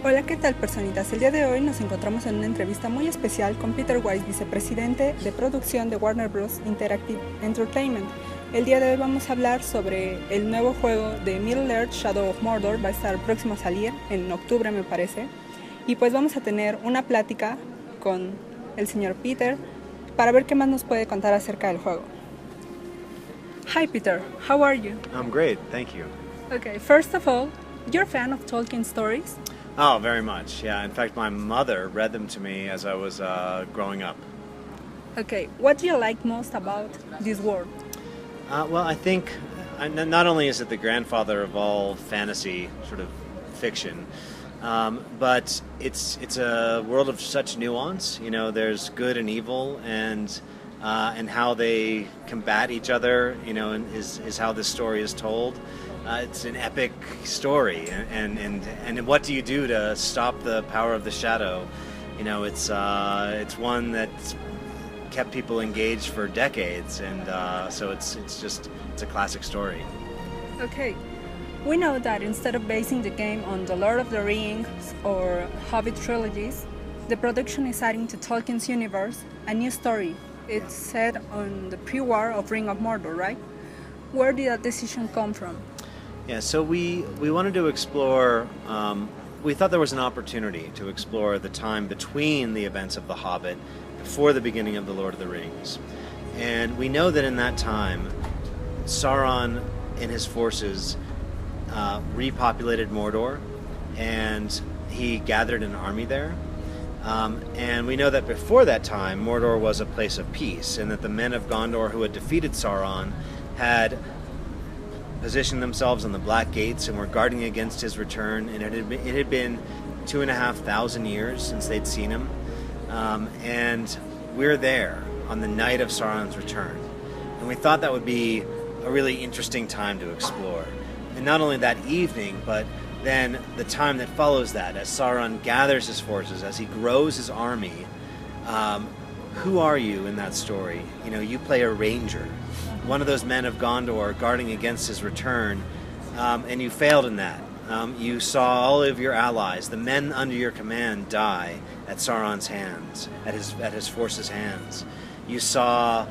Hola, ¿qué tal, personitas? El día de hoy nos encontramos en una entrevista muy especial con Peter Wyse, vicepresidente de producción de Warner Bros. Interactive Entertainment. El día de hoy vamos a hablar sobre el nuevo juego de Middle-Earth Shadow of Mordor. Va a estar próximo a salir en octubre, me parece. Y pues vamos a tener una plática con el señor Peter para ver qué más nos puede contar acerca del juego. Hi Peter, how are you? I'm great, thank you. Okay, first of all, you're a fan of Tolkien stories? Oh, very much, yeah. In fact, my mother read them to me as I was growing up. Okay, what do you like most about this world? Well, I think not only is it the grandfather of all fantasy sort of fiction, but it's a world of such nuance. You know, there's good and evil, and how they combat each other. You know, is how this story is told. It's an epic story, and what do you do to stop the power of the shadow? You know, it's one that's kept people engaged for decades, and so it's a classic story. Okay, we know that instead of basing the game on the Lord of the Rings or Hobbit trilogies, the production is adding to Tolkien's universe a new story. It's set on the pre-war of Ring of Mordor, right? Where did that decision come from? Yeah, so we wanted to explore, we thought there was an opportunity to explore the time between the events of The Hobbit, before the beginning of The Lord of the Rings. And we know that in that time, Sauron and his forces repopulated Mordor, and he gathered an army there. And we know that before that time, Mordor was a place of peace, and that the men of Gondor who had defeated Sauron had positioned themselves on the Black Gates and were guarding against his return. And it had been 2,500 years since they'd seen him. And we're there on the night of Sauron's return. And we thought that would be a really interesting time to explore. And not only that evening, but then the time that follows that, as Sauron gathers his forces, as he grows his army. Who are you in that story? You know, you play a ranger, one of those men of Gondor guarding against his return, and you failed in that. You saw all of your allies, the men under your command, die at Sauron's hands, at his forces' hands. You saw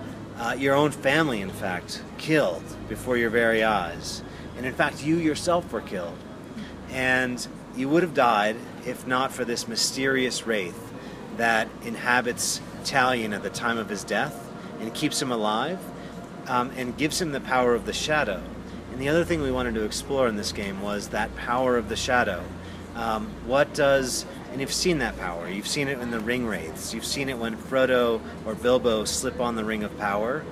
your own family, in fact, killed before your very eyes. And in fact, you yourself were killed. And you would have died if not for this mysterious wraith that inhabits Talion at the time of his death and keeps him alive, and gives him the power of the shadow. And the other thing we wanted to explore in this game was that power of the shadow. And you've seen that power. You've seen it in the ring wraiths. You've seen it when Frodo or Bilbo slip on the ring of power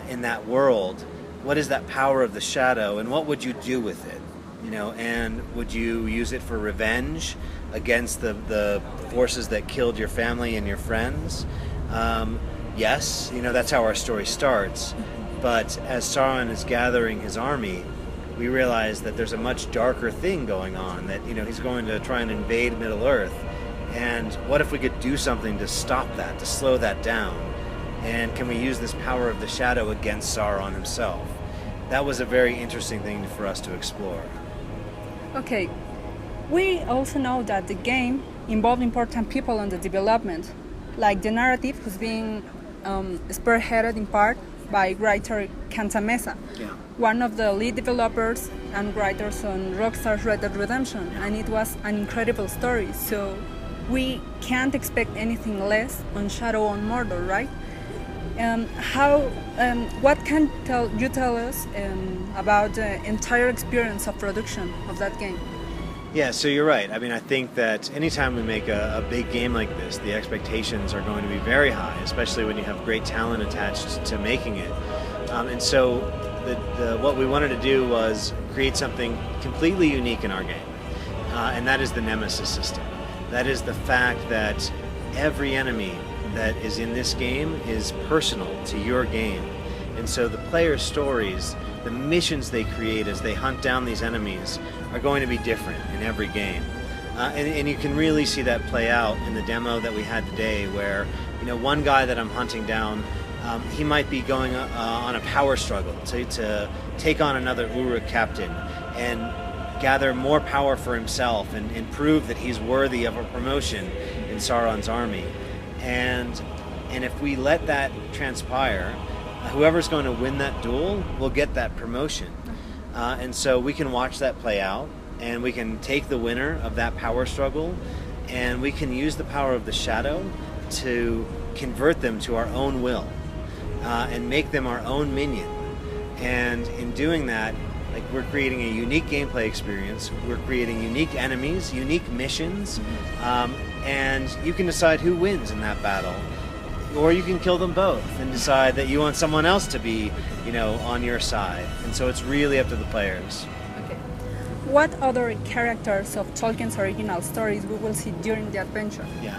in that world. What is that power of the shadow, and what would you do with it? You know, and would you use it for revenge against the forces that killed your family and your friends? Yes, you know, that's how our story starts. But as Sauron is gathering his army, we realize that there's a much darker thing going on, that, you know, he's going to try and invade Middle-Earth. And what if we could do something to stop that, to slow that down? And can we use this power of the shadow against Sauron himself? That was a very interesting thing for us to explore. Okay, we also know that the game involved important people in the development, like the narrative, who's being spearheaded in part by writer Cantamesa, one of the lead developers and writers on Rockstar's Red Dead Redemption, and it was an incredible story, so we can't expect anything less on Shadow on Mordor, right? What can you tell us about the entire experience of production of that game? Yeah, so you're right. I mean, I think that anytime we make a big game like this, the expectations are going to be very high, especially when you have great talent attached to making it. And so what we wanted to do was create something completely unique in our game, and that is the Nemesis system. That is the fact that every enemy that is in this game is personal to your game. And so the player's stories, the missions they create as they hunt down these enemies, are going to be different in every game. And you can really see that play out in the demo that we had today, where, you know, one guy that I'm hunting down, he might be going on a power struggle to take on another Uruk captain, and gather more power for himself and prove that he's worthy of a promotion in Sauron's army. And if we let that transpire, whoever's going to win that duel will get that promotion. And so we can watch that play out, and we can take the winner of that power struggle, and we can use the power of the shadow to convert them to our own will, and make them our own minion. And in doing that, like, we're creating a unique gameplay experience, we're creating unique enemies, unique missions, and you can decide who wins in that battle. Or you can kill them both and decide that you want someone else to be, on your side. And so it's really up to the players. Okay. What other characters of Tolkien's original stories we will see during the adventure? Yeah.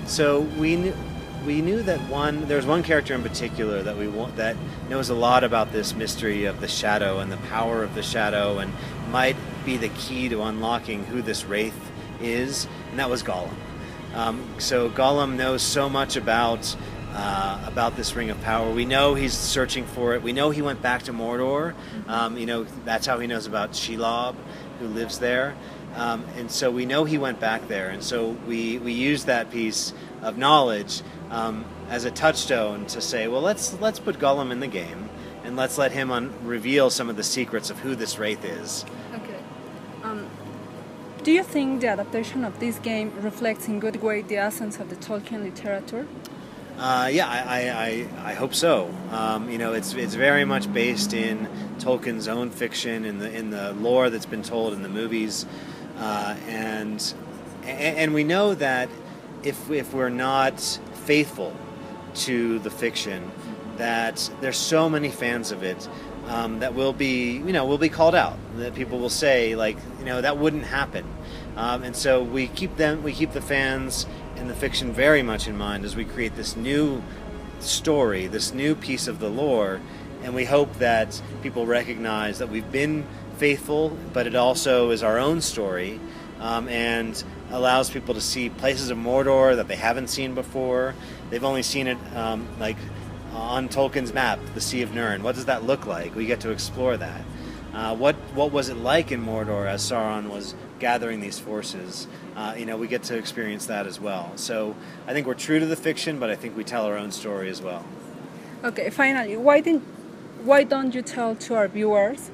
So we knew that there's one character in particular that knows a lot about this mystery of the shadow and the power of the shadow, and might be the key to unlocking who this wraith is, and that was Gollum. So Gollum knows so much about this ring of power. We know he's searching for it. We know he went back to Mordor. That's how he knows about Shelob, who lives there. And so we know he went back there. And so we use that piece of knowledge as a touchstone to say, well, let's put Gollum in the game, and let's let him reveal some of the secrets of who this wraith is. Okay. Do you think the adaptation of this game reflects in good way the essence of the Tolkien literature? Yeah, I hope so. It's very much based in Tolkien's own fiction, in the lore that's been told in the movies, and we know that if we're not faithful to the fiction, that there's so many fans of it that will be called out. That people will say, like, that wouldn't happen, and so we keep the fans and the fiction very much in mind as we create this new story, this new piece of the lore, and we hope that people recognize that we've been faithful, but it also is our own story, and allows people to see places of Mordor that they haven't seen before. They've only seen it like on Tolkien's map, the Sea of Nirn. What does that look like? We get to explore that. What was it like in Mordor as Sauron was gathering these forces? We get to experience that as well. So I think we're true to the fiction, but I think we tell our own story as well. Okay, finally, why don't you tell to our viewers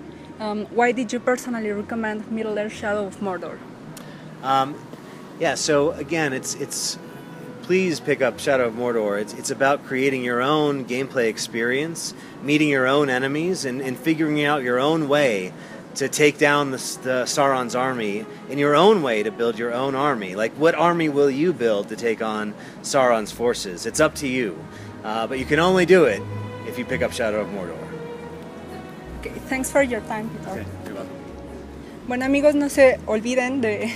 why did you personally recommend Middle-Earth Shadow of Mordor? So again, it's please pick up Shadow of Mordor. It's about creating your own gameplay experience, meeting your own enemies, and figuring out your own way to take down the Sauron's army in your own way, to build your own army. Like, what army will you build to take on Sauron's forces? It's up to you. But you can only do it if you pick up Shadow of Mordor. Okay, thanks for your time, Peter. Okay, you're welcome. Bueno, amigos, no se olviden de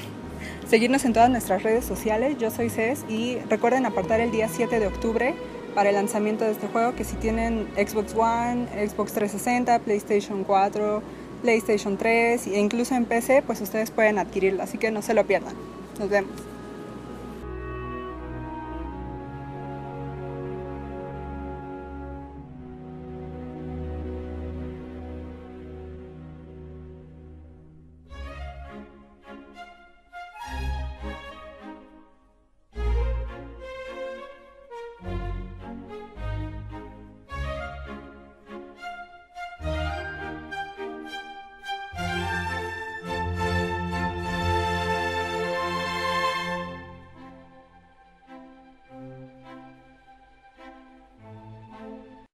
seguirnos en todas nuestras redes sociales. Yo soy Cés, y recuerden apartar el día 7 de octubre para el lanzamiento de este juego, que si tienen Xbox One, Xbox 360, PlayStation 4, PlayStation 3 e incluso en PC, pues ustedes pueden adquirirlo, así que no se lo pierdan. Nos vemos.